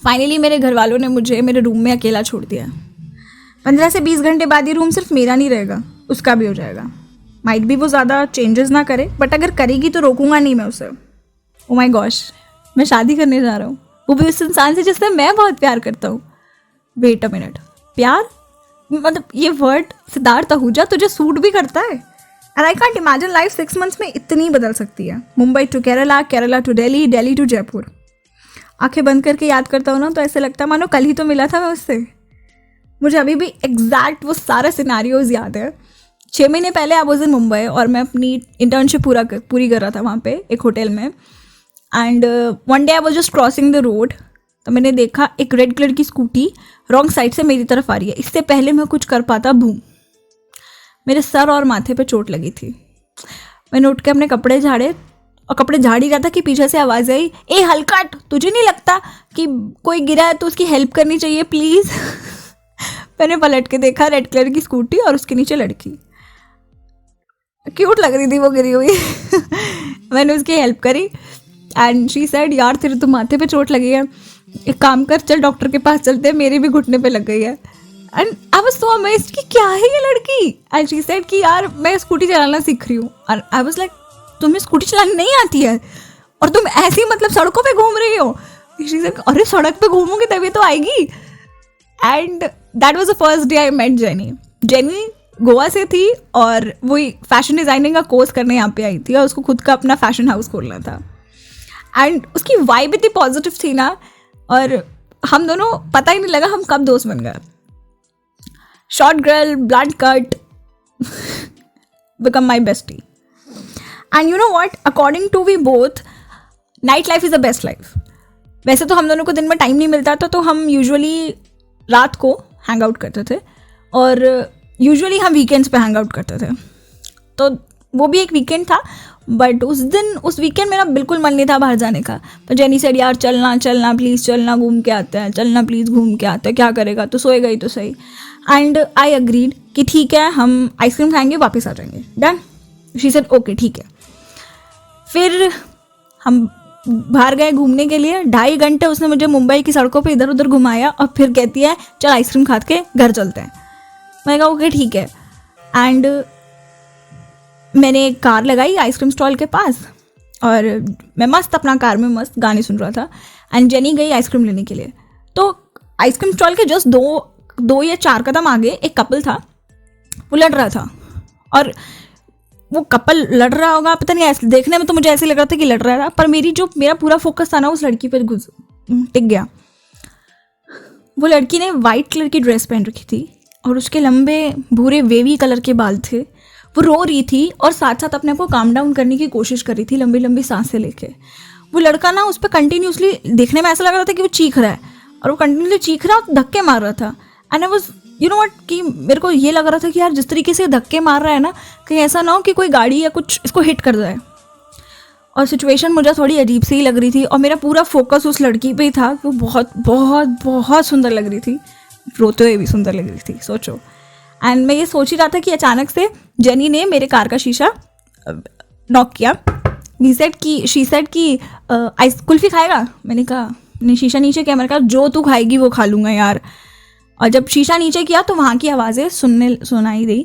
Finally मेरे घर वालों ने मुझे मेरे रूम में अकेला छोड़ दिया। 15 से 20 घंटे बाद ये रूम सिर्फ मेरा नहीं रहेगा, उसका भी हो जाएगा। माइट भी वो ज़्यादा चेंजेस ना करे, बट अगर करेगी तो रोकूंगा नहीं मैं उसे। ओ माय गॉश, मैं शादी करने जा रहा हूँ, वो भी उस इंसान से जिससे मैं बहुत प्यार करता हूँ। वेट अ मिनट, प्यार मतलब ये वर्ड सिद्धार्थ आहूजा तुझे सूट भी करता है? And I can't imagine life 6 months में इतनी बदल सकती है। Mumbai to Kerala, Kerala to Delhi, Delhi to Jaipur. आंखें बंद करके याद करता हूँ ना तो ऐसे लगता है मानो कल ही तो मिला था मैं उससे। मुझे अभी भी एग्जैक्ट वो सारा सिनेरियोज याद है। 6 महीने पहले आई वाज इन मुंबई और मैं अपनी इंटर्नशिप पूरी कर रहा था वहाँ पे एक होटल में। And one day I was just crossing the road, तो मैंने देखा एक रेड कलर की स्कूटी रॉन्ग साइड से मेरी तरफ आ रही है। इससे पहले मैं कुछ कर पाता, बूम, मेरे सर और माथे पे चोट लगी थी। मैंने उठ के अपने कपड़े झाड़े और कपड़े झाड़ ही रहा था कि पीछे से आवाज़ आई, ए हलकट, तुझे नहीं लगता कि कोई गिरा है तो उसकी हेल्प करनी चाहिए प्लीज़? मैंने पलट के देखा, रेड कलर की स्कूटी और उसके नीचे लड़की, क्यूट लग रही थी वो गिरी हुई। मैंने उसकी हेल्प करी एंड शी सेड, यार तेरे तो माथे पे चोट लगी है, एक काम कर, चल डॉक्टर के पास चलते हैं, मेरे भी घुटने पे लग गई है। And I was so amazed कि क्या है ये लड़की। एंड शी सेड कि यार मैं स्कूटी चलाना सीख रही हूँ। और आई वाज लाइक, तुम्हें स्कूटी चलानी नहीं आती है और तुम ऐसी मतलब सड़कों पे घूम रही हो? शी सेड, अरे सड़क पे घूमोगी तभी तो आएगी। And that was the first day I met Jenny. Jenny Goa से थी और वही फैशन डिज़ाइनिंग का कोर्स करने यहाँ पे आई थी और उसको खुद का अपना फैशन हाउस खोलना था। एंड उसकी वाइब इतनी पॉजिटिव थी ना, और हम दोनों पता ही नहीं लगा हम कब दोस्त बन गए। Short girl, blood cut, become my bestie. And you know what, according to we both, night life is the best life. वैसे तो हम दोनों को दिन में टाइम नहीं मिलता था, तो हम यूजुअली रात को हैंग आउट करते थे और यूजुअली हम वीकेंड्स पे हैंग आउट करते थे। तो वो भी एक वीकेंड था, बट उस वीकेंड मेरा बिल्कुल मन नहीं था बाहर जाने का। तो जेनी सेड, यार चलना प्लीज़, चलना घूम के आते हैं, चलना प्लीज़ घूम के आते हैं, क्या करेगा, तो सोएगा ही तो सही। एंड आई अग्रीड कि ठीक है, हम आइसक्रीम खाएंगे, वापस आ जाएंगे, डन। शी सेड ओके ठीक है। फिर हम बाहर गए घूमने के लिए। 2.5 घंटे उसने मुझे मुंबई की सड़कों पे इधर उधर घुमाया और फिर कहती है चल आइसक्रीम खा के घर चलते हैं। मैंने कहा ओके ठीक है। एंड मैंने एक कार लगाई आइसक्रीम स्टॉल के पास और मैं मस्त अपना कार में मस्त गाने सुन रहा था। एंड जेनी गई आइसक्रीम लेने के लिए। तो आइसक्रीम स्टॉल के जस्ट 2 या 4 कदम आगे एक कपल था, वो लड़ रहा था। और वो कपल लड़ रहा होगा, पता नहीं, ऐसे देखने में तो मुझे ऐसे लग रहा था कि लड़ रहा था, पर मेरा पूरा फोकस था ना उस लड़की पर टिक गया। वो लड़की ने वाइट कलर की ड्रेस पहन रखी थी और उसके लंबे भूरे वेवी कलर के बाल थे। वो रो रही थी और साथ साथ अपने को काम डाउन करने की कोशिश कर रही थी, लंबी लंबी सांसें लेके। वो लड़का ना उस पर कंटिन्यूसली, देखने में ऐसा लग रहा था कि वो चीख रहा है और वो कंटिन्यूसली चीख रहा और धक्के मार रहा था। And I was, you know what, कि मेरे को ये लग रहा था कि यार जिस तरीके से धक्के मार रहा है ना, कहीं ऐसा ना हो कि कोई गाड़ी या कुछ इसको हिट कर जाए। और सिचुएशन मुझे थोड़ी अजीब सी ही लग रही थी और मेरा पूरा फोकस उस लड़की पे ही था। वो बहुत बहुत बहुत सुंदर लग रही थी, रोते हुए भी सुंदर लग रही थी, सोचो। एंड मैं ये सोच ही रहा था कि अचानक से जेनी ने मेरे कार का शीशा नॉक किया। शी सेड कि आइस कुल्फी खाएगा? मैंने कहा नहीं, शीशा नीचे किया। मैंने कहा जो तू खाएगी वो खा लूँगा यार। और जब शीशा नीचे किया तो वहाँ की आवाज़ें सुनाई दी।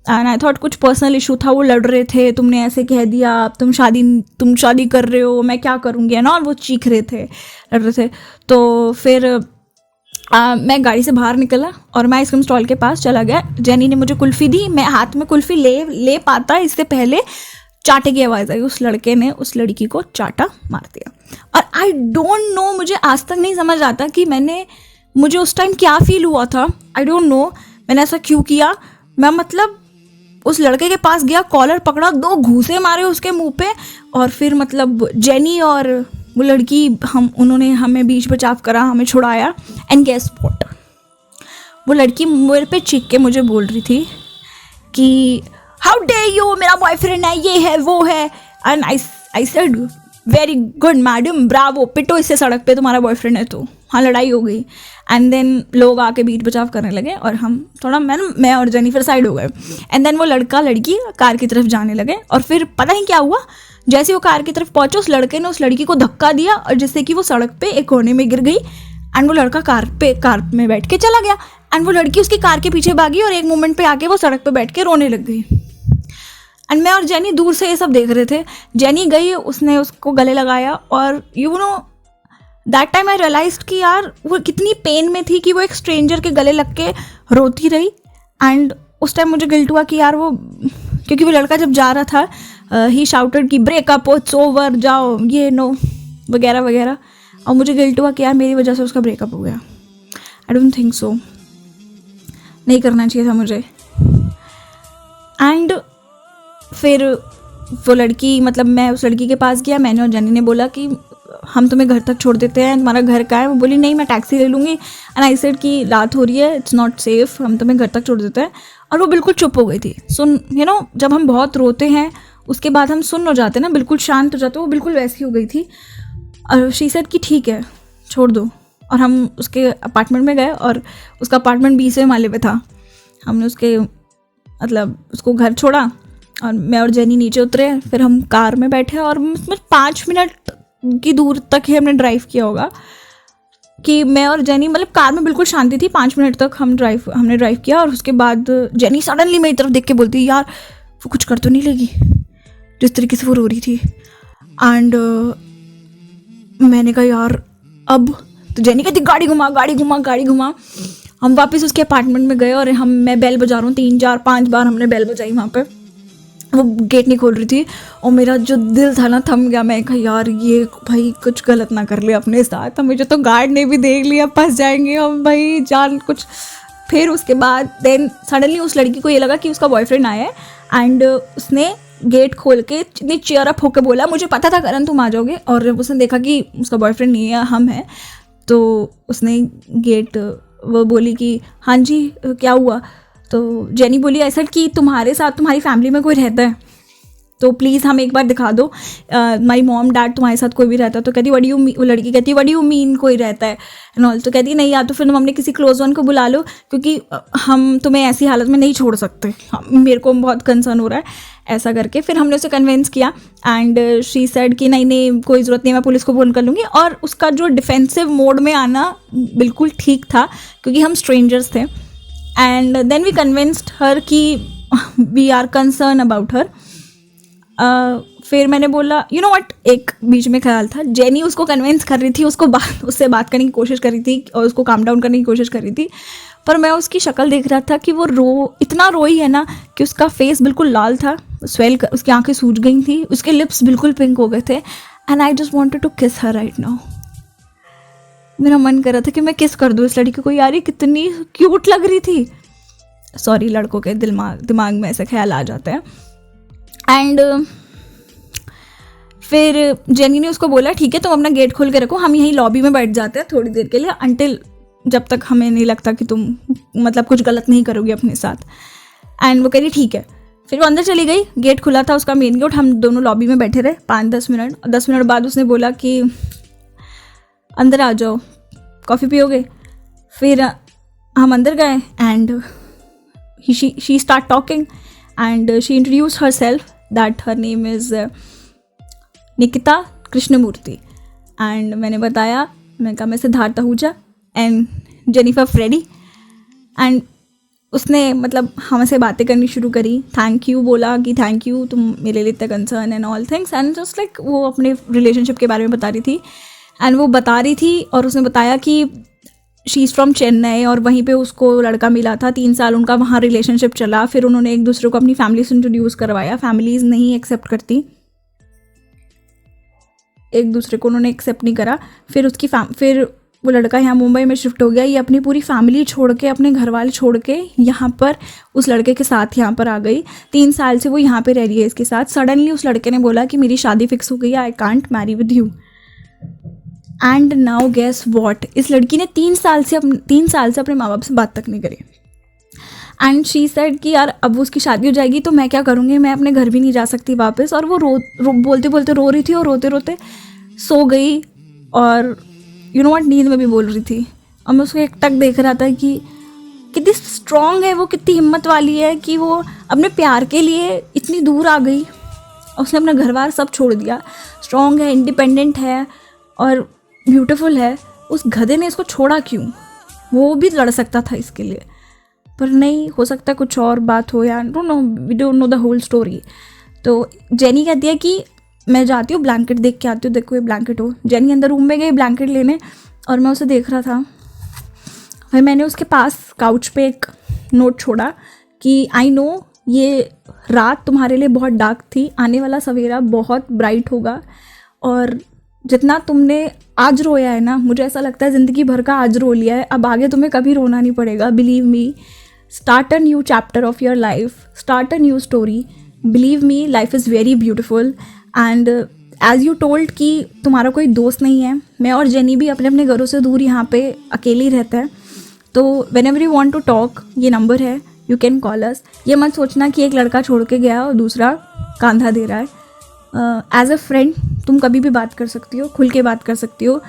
एंड आई थॉट कुछ पर्सनल इशू था, वो लड़ रहे थे, तुमने ऐसे कह दिया, तुम शादी कर रहे हो, मैं क्या करूँगी ना, और वो चीख रहे थे, लड़ रहे थे। तो फिर मैं गाड़ी से बाहर निकला और मैं आइसक्रीम स्टॉल के पास चला गया। जेनी ने मुझे कुल्फ़ी दी, मैं हाथ में कुल्फ़ी ले पाता इससे पहले चाटे की आवाज़ आई। उस लड़के ने उस लड़की को चाटा मार दिया। और आई डोंट नो, मुझे आज तक नहीं समझ आता कि मुझे उस टाइम क्या फील हुआ था। आई डोंट नो मैंने ऐसा क्यों किया। मैं मतलब उस लड़के के पास गया, कॉलर पकड़ा, 2 घूंसे मारे उसके मुंह पे और फिर मतलब जेनी और वो लड़की उन्होंने हमें बीच बचाव करा, हमें छुड़ाया। एंड गेस व्हाट, वो लड़की मेरे पे चीख के मुझे बोल रही थी कि हाउ डे यू, मेरा बॉयफ्रेंड है, ये है वो है। And I said very good madam, Bravo, पिटो इससे सड़क पे, तुम्हारा बॉयफ्रेंड है तो। हाँ, लड़ाई हो गई। एंड देन लोग आके बीच बचाव करने लगे और हम थोड़ा मैं और जेनिफर साइड हो गए। एंड देन वो लड़का लड़की कार की तरफ जाने लगे और फिर पता नहीं क्या हुआ, जैसे वो कार की तरफ पहुंचे उस लड़के ने उस लड़की को धक्का दिया और जिससे कि वो सड़क पे एक कोने में गिर गई। एंड वो लड़का कार में बैठ के चला गया एंड वो लड़की उसकी कार के पीछे भागी और एक मोमेंट पे आके वो सड़क पे बैठ के रोने लग गई। एंड मैं और जेनी दूर से ये सब देख रहे थे। जेनी गई, उसने उसको गले लगाया और you know that time I realised कि यार वो कितनी पेन में थी कि वो एक स्ट्रेंजर के गले लग के रोती रही। एंड उस टाइम मुझे गिल्ट हुआ कि यार वो, क्योंकि वो लड़का जब जा रहा था ही शाउटेड कि ब्रेकअप, इट्स ओवर, जाओ, ये नो वगैरह वगैरह। और मुझे गिल्ट हुआ कि यार मेरी वजह से उसका ब्रेकअप हो गया। आई डोंट थिंक सो, नहीं करना चाहिए था मुझे। एंड फिर वो लड़की, मतलब मैं उस लड़की के पास गया, मैंने और जेनी ने बोला कि हम तुम्हें घर तक छोड़ देते हैं, तुम्हारा घर कहाँ है? वो बोली नहीं, मैं टैक्सी ले लूँगी। एंड आई सेड कि रात हो रही है, इट्स नॉट सेफ, हम तुम्हें घर तक छोड़ देते हैं। और वो बिल्कुल चुप हो गई थी। सुन, यू नो, जब हम बहुत रोते हैं उसके बाद हम सुन हो जाते हैं ना, बिल्कुल शांत हो जाते, वो बिल्कुल वैसी हो गई थी। और शी सेड कि ठीक है, छोड़ दो। और हम उसके अपार्टमेंट में गए और उसका अपार्टमेंट 20वें माले पे था। हमने उसके मतलब उसको घर छोड़ा और मैं और जेनी नीचे उतरे। फिर हम कार में बैठे और उसमें 5 मिनट की दूर तक ही हमने ड्राइव किया होगा कि मैं और जेनी, मतलब कार में बिल्कुल शांति थी। 5 मिनट तक हमने ड्राइव किया और उसके बाद जेनी सडनली मेरी तरफ देख के बोलती, यार वो कुछ कर तो नहीं लगी, जिस तरीके से वो रो रही थी। एंड मैंने कहा यार अब, तो जेनी कहती गाड़ी घुमा गाड़ी घुमा गाड़ी घुमा। हम वापस उसके अपार्टमेंट में गए और मैं बेल बजा रहा हूँ, 3 4 5 बार हमने बेल बजाई वहाँ पे। वो गेट नहीं खोल रही थी और मेरा जो दिल था ना थम गया। मैं कहा यार ये भाई कुछ गलत ना कर ले अपने साथ, मुझे तो गार्ड ने भी देख लिया, फंस जाएंगे हम भाई, जान कुछ। फिर उसके बाद देन सडनली उस लड़की को ये लगा कि उसका बॉयफ्रेंड आया है एंड उसने गेट खोल के इतनी चेयर अप होकर बोला, मुझे पता था करण तुम आ जाओगे। और उसने देखा कि उसका बॉयफ्रेंड नहीं है, हम हैं, तो उसने गेट, वो बोली कि हाँ जी क्या हुआ? तो जेनी बोली ऐसा कि तुम्हारे साथ तुम्हारी फैमिली में कोई रहता है तो प्लीज़ हमें एक बार दिखा दो, माई मॉम डैड तुम्हारे साथ कोई भी रहता है। तो कहती व्हाट डू यू मीन, वो लड़की कहती व्हाट डू यू मीन कोई रहता है एंड ऑल। तो कहती नहीं, या तो फिर तुम हमने किसी क्लोज वन को बुला लो, क्योंकि हम तुम्हें ऐसी हालत में नहीं छोड़ सकते, मेरे को बहुत कंसर्न हो रहा है ऐसा करके। फिर हमने उसे कन्विंस किया एंड शी सेड कि नहीं नहीं कोई ज़रूरत नहीं, मैं पुलिस को फ़ोन कर लूँगी। और उसका जो डिफेंसिव मोड में आना बिल्कुल ठीक था क्योंकि हम स्ट्रेंजर्स थे। And then we convinced her कि we are concern about her. फिर मैंने बोला यू नो व्हाट, एक बीच में ख्याल था, जेनी उसको कन्विंस कर रही थी, उससे बात करने की कोशिश कर रही थी और उसको काम डाउन करने की कोशिश कर रही थी। पर मैं उसकी शक्ल देख रहा था कि वो इतना रोई है ना कि उसका फेस बिल्कुल लाल था, उसकी आंखें सूज गई थी, उसके लिप्स बिल्कुल पिंक हो गए थे। And I just wanted to kiss her right now. मेरा मन कर रहा था कि मैं किस कर दूँ इस लड़की को, यार ये कितनी क्यूट लग रही थी। सॉरी, लड़कों के दिमाग में ऐसे ख्याल आ जाते हैं। एंड फिर जेनी ने उसको बोला ठीक है तुम अपना गेट खोल के रखो, हम यहीं लॉबी में बैठ जाते हैं थोड़ी देर के लिए, अंटिल जब तक हमें नहीं लगता कि तुम मतलब कुछ गलत नहीं करोगी अपने साथ। एंड वो कह रही ठीक है। फिर वो अंदर चली गई, गेट खुला था उसका मेन गेट, हम दोनों लॉबी में बैठे रहे 5-10 मिनट। 10 मिनट बाद उसने बोला कि अंदर आ जाओ, कॉफ़ी पियोगे? फिर हम अंदर गए and she start talking and she introduce herself that her name is Nikita Krishnamurthy. And मैंने बताया, मैं कहा मैं Siddharth Ahuja and Jennifer Freddy. And उसने मतलब हमसे बातें करनी शुरू करी, थैंक यू बोला कि थैंक यू तुम मेरे लिए इतना concern and all things. And just like वो अपने रिलेशनशिप के बारे में बता रही थी एंड वो बता रही थी और उसने बताया कि शी इज़ फ्रॉम चेन्नई और वहीं पे उसको लड़का मिला था, 3 साल उनका वहाँ रिलेशनशिप चला। फिर उन्होंने एक दूसरे को अपनी फैमिली से इंट्रोड्यूस करवाया, फैमिलीज़ नहीं एक्सेप्ट करती, एक दूसरे को उन्होंने एक्सेप्ट नहीं करा। फिर फिर वो लड़का यहाँ मुंबई में शिफ्ट हो गया, ये अपनी पूरी फैमिली छोड़ के, अपने घर वाले छोड़ के यहाँ पर उस लड़के के साथ यहाँ पर आ गई। 3 साल से वो यहाँ पे रह रही है इसके साथ। सडनली उस लड़के ने बोला कि मेरी शादी फिक्स हो गई है, I can't marry with you. And now guess what, इस लड़की ने 3 साल से अपने माँ बाप से बात तक नहीं करी। एंड शी सेड कि यार अब उसकी शादी हो जाएगी तो मैं क्या करूँगी, मैं अपने घर भी नहीं जा सकती वापस। और वो बोलते बोलते रो रही थी और रोते रोते सो गई। और यू नो व्हाट, नींद में भी बोल रही थी। और मैं उसको एक टक देख रहा था कि कितनी स्ट्रॉन्ग है वो, कितनी हिम्मत वाली है कि वो अपने प्यार के लिए इतनी दूर आ गई। उसने अपना घर बार सब छोड़ दिया, स्ट्रॉन्ग है, इंडिपेंडेंट है और ब्यूटीफुल है। उस गधे ने इसको छोड़ा क्यों, वो भी लड़ सकता था इसके लिए, पर नहीं, हो सकता है कुछ और बात हो, या don't know, we don't know the whole story. तो जेनी कहती है कि मैं जाती हूँ ब्लैंकेट देख के आती हूँ, देखो ये ब्लैंकेट हो। जेनी अंदर रूम में गई ब्लैंकेट लेने, और मैं उसे देख रहा था। फिर मैंने उसके पास काउच पे एक नोट छोड़ा कि आई नो ये रात तुम्हारे लिए बहुत डार्क थी, आने वाला सवेरा बहुत ब्राइट होगा, और जितना तुमने आज रोया है ना, मुझे ऐसा लगता है ज़िंदगी भर का आज रो लिया है, अब आगे तुम्हें कभी रोना नहीं पड़ेगा। Believe me, start a new chapter of your life, start a new story. Believe me, life is very beautiful. And as you told कि तुम्हारा कोई दोस्त नहीं है, मैं और जेनी भी अपने अपने घरों से दूर यहाँ पे अकेले ही रहते हैं, तो whenever you want to talk, ये नंबर है, यू कैन कॉल अस। ये मत सोचना कि एक लड़का छोड़ के गया और दूसरा कांधा दे रहा है। एज अ फ्रेंड तुम कभी भी बात कर सकती हो, खुल के बात कर सकती हो,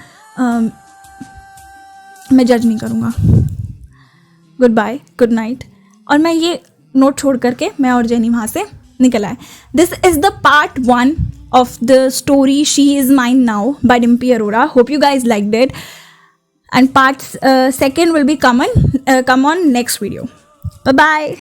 मैं जज नहीं करूँगा। Goodbye, good night. और मैं ये नोट छोड़ करके मैं और जेनी वहाँ से निकल आए। This is the part 1 of the story She Is Mine Now by Dimpy Arora. Hope you guys liked it, and part 2 will be come on next video. Bye bye.